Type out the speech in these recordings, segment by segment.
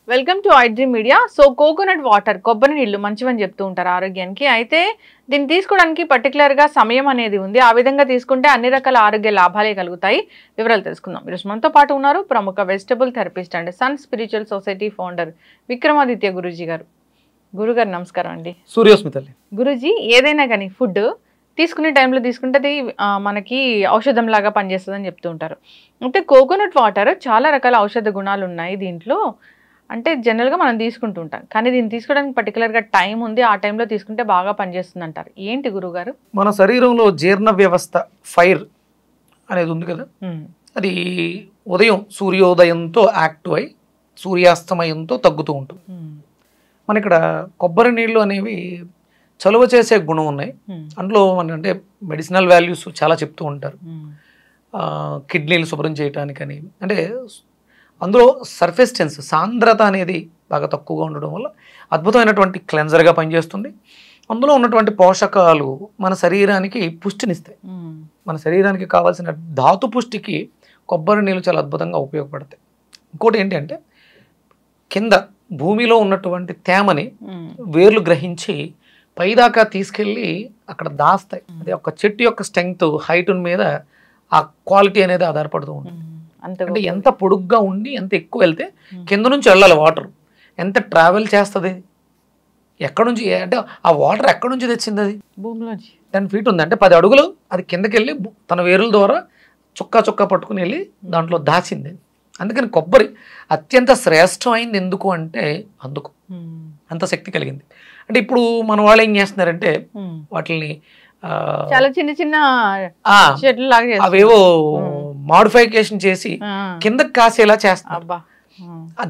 Welcome to iDream media. So coconut water, కొబ్బరి నీళ్లు మంచివని చెప్తూ ఉంటారు ఆరోగ్యానికి. అయితే దీన్ని తీసుకోవడానికి పర్టికులర్గా సమయం అనేది ఉంది. ఆ విధంగా తీసుకుంటే అన్ని రకాల ఆరోగ్య లాభాలే కలుగుతాయి. వివరాలు తెలుసుకుందాం. ఈరోజు మనతో పాటు ఉన్నారు ప్రముఖ vegetable therapist and sun spiritual society founder Vikramaditya Guruji గారు. గురుగారు నమస్కారం అండి. సూర్యోస్మితల్లి. గురూజీ, ఏదైనా కానీ ఫుడ్ తీసుకునే టైంలో తీసుకుంటే అది మనకి ఔషధం లాగా పనిచేస్తుందని చెప్తూ ఉంటారు. అంటే కోకోనట్ వాటర్ చాలా రకాల ఔషధ గుణాలు ఉన్నాయి దీంట్లో. అంటే జనరల్గా మనం తీసుకుంటూ ఉంటాం, కానీ దీన్ని తీసుకోవడానికి పర్టికులర్గా టైం ఉంది. ఆ టైంలో తీసుకుంటే బాగా పనిచేస్తుంది అంటారు. ఏంటి గురుగారు? మన శరీరంలో జీర్ణ వ్యవస్థ ఫైర్ అనేది ఉంది కదా, అది ఉదయం సూర్యోదయంతో యాక్టివ్ అయి సూర్యాస్తమయంతో తగ్గుతూ ఉంటుంది. మన ఇక్కడ కొబ్బరి నీళ్ళు అనేవి చలువ చేసే గుణం ఉన్నాయి. అందులో మన అంటే మెడిసినల్ వాల్యూస్ చాలా చెప్తూ ఉంటారు. కిడ్నీలు శుభ్రం చేయటానికని, అంటే అందులో సర్ఫేస్ టెన్స్ సాంద్రత అనేది బాగా తక్కువగా ఉండడం వల్ల అద్భుతమైనటువంటి క్లెన్జర్గా పనిచేస్తుంది. అందులో ఉన్నటువంటి పోషకాలు మన శరీరానికి పుష్టినిస్తాయి. మన శరీరానికి కావాల్సిన ధాతు పుష్టికి కొబ్బరి నీళ్ళు చాలా అద్భుతంగా ఉపయోగపడతాయి. ఇంకోటి ఏంటంటే కింద భూమిలో ఉన్నటువంటి తేమని వేర్లు గ్రహించి పైదాకా తీసుకెళ్ళి అక్కడ దాస్తాయి. అది ఒక చెట్టు యొక్క స్ట్రెంగ్త్ హైట్ మీద ఆ క్వాలిటీ అనేది ఆధారపడుతూ ఉంటుంది. అంటే ఎంత పొడుగ్గా ఉండి ఎంత ఎక్కువ వెళ్తే కింద నుంచి వెళ్ళాలి వాటర్, ఎంత ట్రావెల్ చేస్తుంది, ఎక్కడి నుంచి, అంటే ఆ వాటర్ ఎక్కడి నుంచి తెచ్చింది, అది భూమిలోంచి 10 feet ఉంది అంటే 10 అడుగులు అది కిందకి వెళ్ళి తన వేరుల ద్వారా చుక్క పట్టుకుని వెళ్ళి దాంట్లో దాచింది. అందుకని కొబ్బరి అత్యంత శ్రేష్టమైంది. ఎందుకు అంటే అందుకు అంత శక్తి కలిగింది. అంటే ఇప్పుడు మన వాళ్ళు ఏం చేస్తున్నారంటే వాటిని చాలా చిన్న చిన్న చెట్లు లాగా అవేవో మాడిఫికేషన్ చేసి కిందకి కాసేలా చేస్తారు.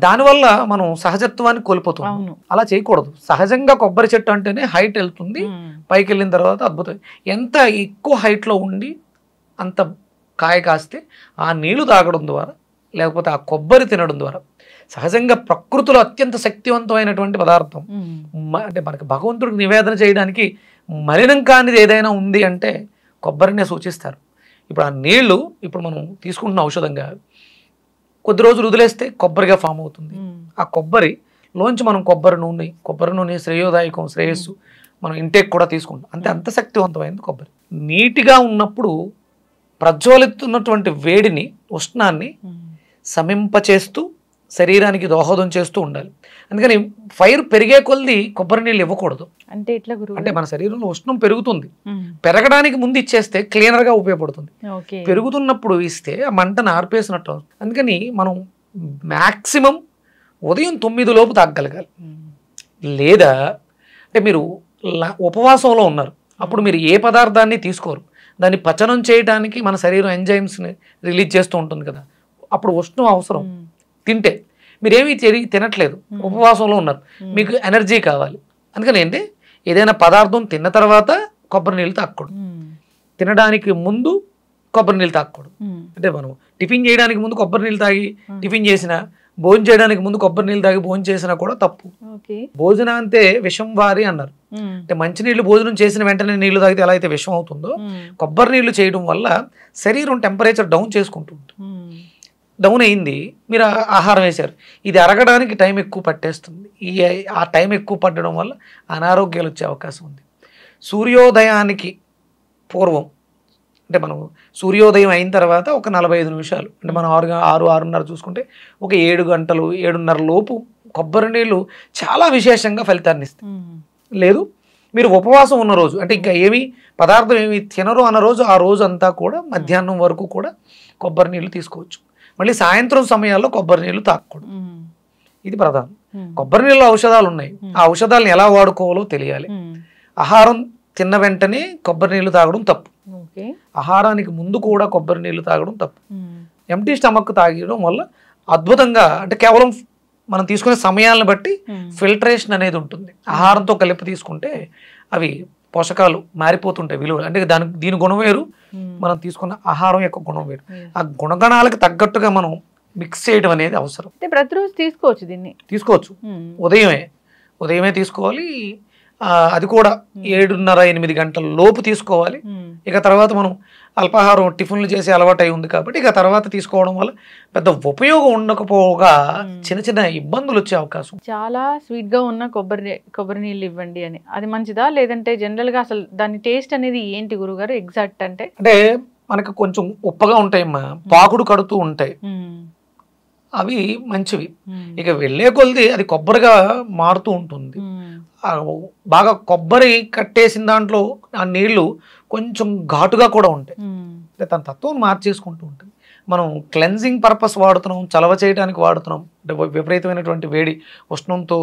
దానివల్ల మనం సహజత్వాన్ని కోల్పోతాం. అలా చేయకూడదు. సహజంగా కొబ్బరి చెట్టు అంటేనే హైట్ వెళ్తుంది, పైకి వెళ్ళిన తర్వాత అద్భుతం. ఎంత ఎక్కువ హైట్లో ఉండి అంత కాయ కాస్తే ఆ నీళ్లు తాగడం ద్వారా లేకపోతే ఆ కొబ్బరి తినడం ద్వారా సహజంగా ప్రకృతిలో అత్యంత శక్తివంతమైనటువంటి పదార్థం. అంటే మనకి భగవంతుడికి నివేదన చేయడానికి మలినం కానిది ఏదైనా ఉంది అంటే కొబ్బరినే సూచిస్తారు. ఇప్పుడు ఆ నీళ్లు ఇప్పుడు మనం తీసుకుంటున్న ఔషధంగా కొద్ది రోజులు వదిలేస్తే కొబ్బరిగా ఫామ్ అవుతుంది. ఆ కొబ్బరిలోంచి మనం కొబ్బరి నూనె శ్రేయోదాయకం, శ్రేయస్సు మనం ఇంటేక్ కూడా తీసుకుంటాం. అంత శక్తివంతమైంది కొబ్బరి. నీటిగా ఉన్నప్పుడు ప్రజ్వలిస్తున్నటువంటి వేడిని, ఉష్ణాన్ని శమింపచేస్తూ శరీరానికి దోహదం చేస్తూ ఉండాలి. అందుకని ఫైర్ పెరిగే కొద్దీ కొబ్బరి నీళ్ళు ఇవ్వకూడదు. అంటే ఎట్లా గురువు? అంటే మన శరీరంలో ఉష్ణం పెరుగుతుంది, పెరగడానికి ముందు ఇచ్చేస్తే క్లీనర్గా ఉపయోగపడుతుంది. పెరుగుతున్నప్పుడు ఇస్తే ఆ మంటను ఆర్పేసినట్టు. అందుకని మనం మ్యాక్సిమం ఉదయం 9 లోపు తాగగలగాలి. లేదా అంటే మీరు ఉపవాసంలో ఉన్నారు, అప్పుడు మీరు ఏ పదార్థాన్ని తీసుకోరు, దాన్ని పచనం చేయడానికి మన శరీరం ఎంజైమ్స్ని రిలీజ్ చేస్తూ ఉంటుంది కదా, అప్పుడు ఉష్ణం అవసరం. తింటే మీరేమీ తినట్లేదు, ఉపవాసంలో ఉన్నారు, మీకు ఎనర్జీ కావాలి. అందుకని ఏంటి, ఏదైనా పదార్థం తిన్న తర్వాత కొబ్బరి నీళ్ళు తాగకూడదు, తినడానికి ముందు కొబ్బరి నీళ్ళు తాగకూడదు. అంటే మనం టిఫిన్ చేయడానికి ముందు కొబ్బరి నీళ్ళు తాగి టిఫిన్ చేసినా, భోజనం చేయడానికి ముందు కొబ్బరి నీళ్ళు తాగి భోజనం చేసినా కూడా తప్పు. భోజనాంతే విషం వారి అన్నారు. అంటే మంచినీళ్ళు భోజనం చేసిన వెంటనే నీళ్లు తాగితే ఎలా అయితే విషం అవుతుందో, కొబ్బరి నీళ్లు చేయడం వల్ల శరీరం టెంపరేచర్ డౌన్ చేసుకుంటుంది. డౌన్ అయింది, మీరు ఆహారం వేశారు, ఇది అరగడానికి టైం ఎక్కువ పట్టేస్తుంది. ఆ టైం ఎక్కువ పట్టడం వల్ల అనారోగ్యాలు వచ్చే అవకాశం ఉంది. సూర్యోదయానికి పూర్వం అంటే మనం సూర్యోదయం అయిన తర్వాత ఒక 45 నిమిషాలు, అంటే మనం 6-6:30 చూసుకుంటే ఒక 7 గంటలు 7:30 లోపు కొబ్బరి నీళ్ళు చాలా విశేషంగా ఫలితాన్ని ఇస్తాయి. లేదు మీరు ఉపవాసం ఉన్న రోజు, అంటే ఇంకా ఏమి పదార్థం ఏమి తినరు అన్న రోజు, ఆ రోజు అంతా కూడా మధ్యాహ్నం వరకు కూడా కొబ్బరి నీళ్ళు తీసుకోవచ్చు. మళ్ళీ సాయంత్రం సమయాల్లో కొబ్బరి నీళ్ళు తాగకూడదు. ఇది ప్రధానం. కొబ్బరి నీళ్ళు ఔషధాలు ఉన్నాయి, ఆ ఔషధాలను ఎలా వాడుకోవాలో తెలియాలి. ఆహారం తిన్న వెంటనే కొబ్బరి నీళ్ళు తాగడం తప్పు, ఆహారానికి ముందు కూడా కొబ్బరి నీళ్ళు తాగడం తప్పు. ఎంటీ స్టమక్ తాగడం వల్ల అద్భుతంగా, అంటే కేవలం మనం తీసుకునే సమయాలను బట్టి ఫిల్టరేషన్ అనేది ఉంటుంది. ఆహారంతో కలిపి తీసుకుంటే అవి పోషకాలు మారిపోతుంటాయి, విలువలు. అంటే దీని గుణం వేరు, మనం తీసుకున్న ఆహారం యొక్క గుణం వేరు. ఆ గుణగణాలకు తగ్గట్టుగా మనం మిక్స్ చేయడం అనేది అవసరం. ప్రతిరోజు తీసుకోవచ్చు, దీన్ని తీసుకోవచ్చు. ఉదయమే తీసుకోవాలి. అది కూడా 7:30-8 గంటల లోపు తీసుకోవాలి. ఇక తర్వాత మనం అల్పాహారం టిఫిన్లు చేసి అలవాటు అయి ఉంది కాబట్టి ఇక తర్వాత తీసుకోవడం వల్ల పెద్ద ఉపయోగం ఉండకపోగా చిన్న చిన్న ఇబ్బందులు వచ్చే అవకాశం. చాలా స్వీట్ గా ఉన్న కొబ్బరి నీళ్ళు ఇవ్వండి అని, అది మంచిదా? లేదంటే జనరల్ గా అసలు దాని టేస్ట్ అనేది ఏంటి గురుగారు ఎగ్జాక్ట్ అంటే? అంటే మనకు కొంచెం ఉప్పగా ఉంటాయమ్మా, పాకుడు కడుతూ ఉంటాయి, అవి మంచివి. ఇక వెళ్ళే కొలిది అది కొబ్బరిగా మారుతూ ఉంటుంది. బాగా కొబ్బరి కట్టేసిన దాంట్లో ఆ నీళ్లు కొంచెం ఘాటుగా కూడా ఉంటాయి, తన తత్వం మార్చేసుకుంటూ ఉంటుంది. మనం క్లెన్జింగ్ పర్పస్ వాడుతున్నాం, చలవ చేయడానికి వాడుతున్నాం, అంటే విపరీతమైనటువంటి వేడి ఉష్ణంతో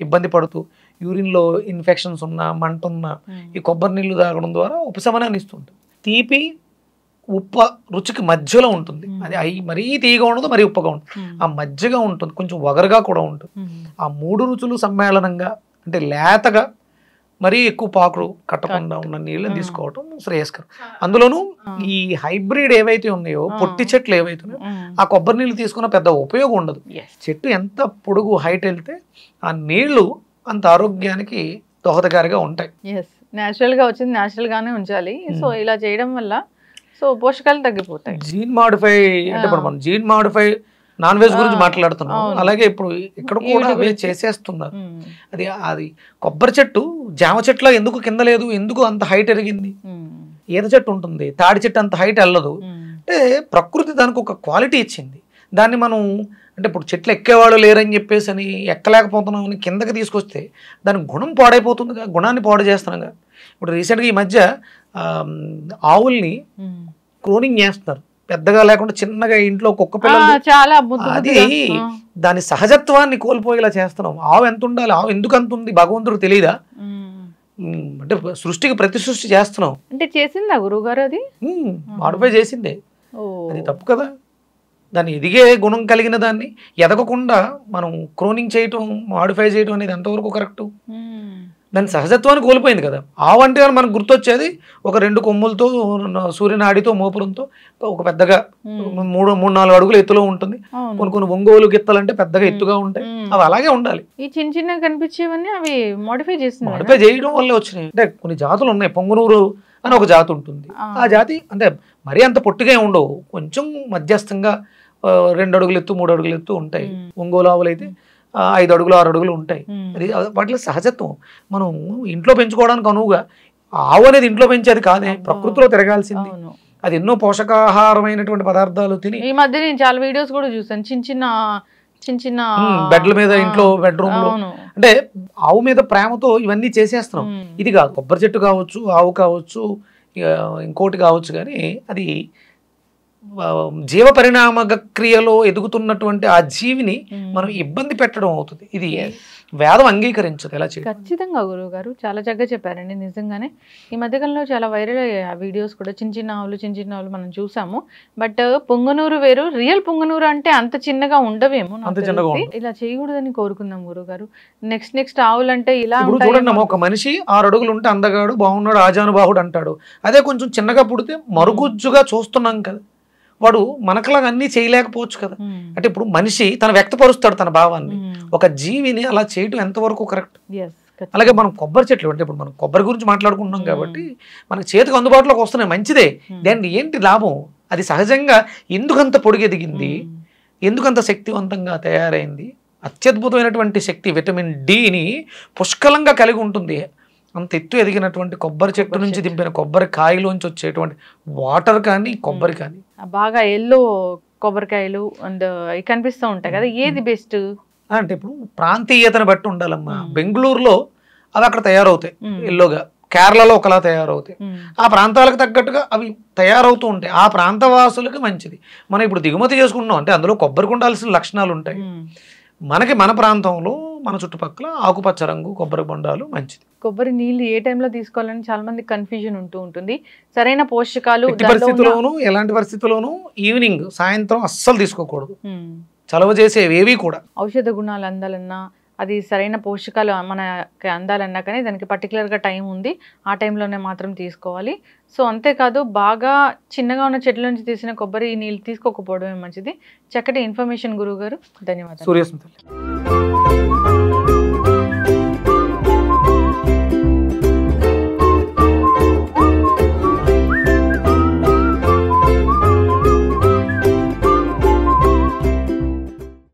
ఇబ్బంది పడుతూ యూరిన్లో ఇన్ఫెక్షన్స్ ఉన్నా మంట ఉన్నా ఈ కొబ్బరి నీళ్లు తాగడం ద్వారా ఉపశమనాన్ని ఇస్తుంటుంది. తీపి ఉప్ప రుచికి మధ్యలో ఉంటుంది, అది మరీ తీయగా ఉండదు మరీ ఉప్పగా ఉంటుంది, ఆ మధ్యగా ఉంటుంది, కొంచెం వగరుగా కూడా ఉంటుంది. ఆ 3 రుచులు సమ్మేళనంగా అంటే లేతగా మరీ ఎక్కువ పాకుడు కట్టకుండా ఉన్న నీళ్ళని తీసుకోవటం శ్రేయస్కరం. అందులోనూ ఈ హైబ్రిడ్ ఏవైతే ఉన్నాయో పొట్టి చెట్లు ఏవైతే ఉన్నాయో ఆ కొబ్బరి నీళ్ళు తీసుకున్న పెద్ద ఉపయోగం ఉండదు. చెట్టు ఎంత పొడుగు హైట్ వెళ్తే ఆ నీళ్లు అంత ఆరోగ్యానికి దోహదకారిగా ఉంటాయి. నేచురల్ గా వచ్చింది నేచురల్ గానే ఉంచాలి. సో ఇలా చేయడం వల్ల సో పోషకాలు తగ్గిపోతాయి. జీన్ మాడిఫై అంటే మనం జీన్ మాడిఫై నాన్ వెజ్ గురించి మాట్లాడుతున్నాం, అలాగే ఇప్పుడు ఇక్కడ కూడా అవే చేసేస్తున్నారు. అది కొబ్బరి చెట్టు జామ చెట్ల ఎందుకు కింద లేదు, ఎందుకు అంత హైట్ ఎరిగింది? ఈత చెట్టు ఉంటుంది, తాడి చెట్టు అంత హైట్ వెళ్ళదు. అంటే ప్రకృతి దానికి ఒక క్వాలిటీ ఇచ్చింది. దాన్ని మనం అంటే ఇప్పుడు చెట్లు ఎక్కేవాళ్ళు లేరని చెప్పేసి అని ఎక్కలేకపోతున్నాం అని కిందకి తీసుకొస్తే దాని గుణం పాడైపోతుంది, గుణాన్ని పాడు చేస్తున్నాం. ఇప్పుడు రీసెంట్గా ఈ మధ్య ఆవుల్ని క్లోనింగ్ చేస్తున్నారు, పెద్దగా లేకుండా చిన్నగా ఇంట్లో కుక్క పిల్లలు, అది దాని సహజత్వాన్ని కోల్పోయేలా చేస్తున్నాం. ఆవు ఎంత ఉండాలి, ఆవు ఎందుకు అంత ఉంది భగవంతుడు తెలియదా? అంటే సృష్టికి ప్రతి సృష్టి చేస్తున్నాం. అంటే చేసిందా గురువు గారు? అది మాడిఫై చేసిందే, అది తప్పు కదా. దాన్ని ఎదిగే గుణం కలిగిన దాన్ని ఎదగకుండా మనం క్లోనింగ్ చేయటం మాడిఫై చేయటం అనేది ఎంతవరకు కరెక్టు? దాని సహజత్వాన్ని కోల్పోయింది కదా. ఆవు అంటే మనకు గుర్తొచ్చేది ఒక 2 కొమ్ములతో సూర్యనాడితో మోపురంతో ఒక పెద్దగా 3-4 అడుగులు ఎత్తులో ఉంటుంది. కొన్ని ఒంగోలు గిత్తలంటే పెద్దగా ఎత్తుగా ఉంటాయి, అవి అలాగే ఉండాలి. ఈ చిన్న చిన్న కనిపించేవన్నీ అవి మోడిఫై చేయడం వల్లే వచ్చినాయి. అంటే కొన్ని జాతులు ఉన్నాయి, పొంగునూరు అని ఒక జాతి ఉంటుంది. ఆ జాతి అంటే మరీ అంత పొట్టిగా ఉండవు, కొంచెం మధ్యస్థంగా 2 అడుగులు ఎత్తు 3 అడుగులు ఎత్తు ఉంటాయి. ఒంగోలు ఆవులు అయితే 5 అడుగులు 6 అడుగులు ఉంటాయి. అది వాటిలో సహజత్వం. మనం ఇంట్లో పెంచుకోవడానికి అనువుగా, ఆవు అనేది ఇంట్లో పెంచేది కాదే, ప్రకృతిలో తిరగాల్సింది. అది ఎన్నో పోషకాహారమైనటువంటి పదార్థాలు తిని. ఈ మధ్య నేను చాలా వీడియోస్ కూడా చూసాను, చిన్న చిన్న బెడ్ల మీద ఇంట్లో బెడ్రూమ్ లో. అంటే ఆవు మీద ప్రేమతో ఇవన్నీ చేసేస్తున్నాం. ఇది కాదు, కొబ్బరి చెట్టు కావచ్చు, ఆవు కావచ్చు, ఇంకోటి కావచ్చు, కానీ అది జీవ పరిణామ క్రియలో ఎదుగుతున్నటువంటి ఆ జీవిని మనం ఇబ్బంది పెట్టడం అవుతుంది. ఇది వేదం అంగీకరించదు. ఎలా చేయాలి? ఖచ్చితంగా గురువు గారు చాలా చక్కగా చెప్పారండి. నిజంగానే ఈ మధ్యకాలంలో చాలా వైరల్ అయ్యాయి ఆ వీడియోస్ కూడా. చిన్న చిన్న ఆవులు మనం చూసాము. బట్ పొంగనూరు వేరు, రియల్ పొంగనూరు అంటే అంత చిన్నగా ఉండవేమో. ఇలా చేయకూడదని కోరుకుందాం గురువు గారు. నెక్స్ట్ ఆవులు అంటే ఇలా చూడండి, ఒక మనిషి 6 అడుగులు ఉంటే అందగాడు బాగున్నాడు ఆజానుబాహుడు అంటాడు. అదే కొంచెం చిన్నగా పుడితే మరుగుజ్జుగా చూస్తున్నాం కదా. వాడు మనకులాగా అన్నీ చేయలేకపోవచ్చు కదా. అంటే ఇప్పుడు మనిషి తన వ్యక్తపరుస్తాడు తన భావాన్ని, ఒక జీవిని అలా చేయటం ఎంతవరకు కరెక్ట్? అలాగే మనం కొబ్బరి చెట్లు అంటే ఇప్పుడు మనం కొబ్బరి గురించి మాట్లాడుకుంటున్నాం కాబట్టి మనకు చేతికి అందుబాటులోకి వస్తున్నాయి, మంచిదే. దాన్ని ఏంటి లాభం? అది సహజంగా ఎందుకంత పొడిగెదిగింది, ఎందుకంత శక్తివంతంగా తయారైంది? అత్యద్భుతమైనటువంటి శక్తి, విటమిన్ డిని పుష్కలంగా కలిగి ఉంటుంది. అంత ఎత్తు ఎదిగినటువంటి కొబ్బరి చెట్టు నుంచి దింపిన కొబ్బరి కాయలోంచి వచ్చేటువంటి వాటర్ కానీ కొబ్బరి కానీ బాగా ఎల్లో కొబ్బరికాయలు అండ్ కనిపిస్తూ ఉంటాయి కదా, ఏది బెస్ట్ అంటే ఇప్పుడు ప్రాంతీయతను బట్టి ఉండాలమ్మా. బెంగళూరులో అవి అక్కడ తయారవుతాయి ఎల్లోగా, కేరళలో ఒకలా తయారవుతాయి. ఆ ప్రాంతాలకు తగ్గట్టుగా అవి తయారవుతూ ఉంటాయి, ఆ ప్రాంత వాసులకు మంచిది. మనం ఇప్పుడు దిగుమతి చేసుకుంటున్నాం అంటే అందులో కొబ్బరికి ఉండాల్సిన లక్షణాలు ఉంటాయి. మనకి మన ప్రాంతంలో మన చుట్టుపక్కల ఆకుపచ్చ రంగు కొబ్బరి బొండాలు మంచిది. కొబ్బరి నీళ్ళు ఏ టైంలో తీసుకోవాలని చాలా మంది కన్ఫ్యూజన్ ఉంటుంది. సరైన పోషకాలు పరిస్థితుల్లోనూ ఎలాంటి పరిస్థితుల్లోనూ ఈవినింగ్ సాయంత్రం అస్సలు తీసుకోకూడదు. చలవ చేసేవేవి కూడా ఔషధ గుణాలు అందాలన్నా, అది సరైన పోషకాలు మనకి అందాలన్నా కానీ దానికి పర్టికులర్గా టైం ఉంది, ఆ టైంలోనే మాత్రం తీసుకోవాలి. సో అంతేకాదు బాగా చిన్నగా ఉన్న చెట్ల నుంచి తీసిన కొబ్బరి నీళ్ళు తీసుకోకపోవడమే మంచిది. చక్కటి ఇన్ఫర్మేషన్ గురువు గారు, ధన్యవాదాలు. సూర్యస్మిత.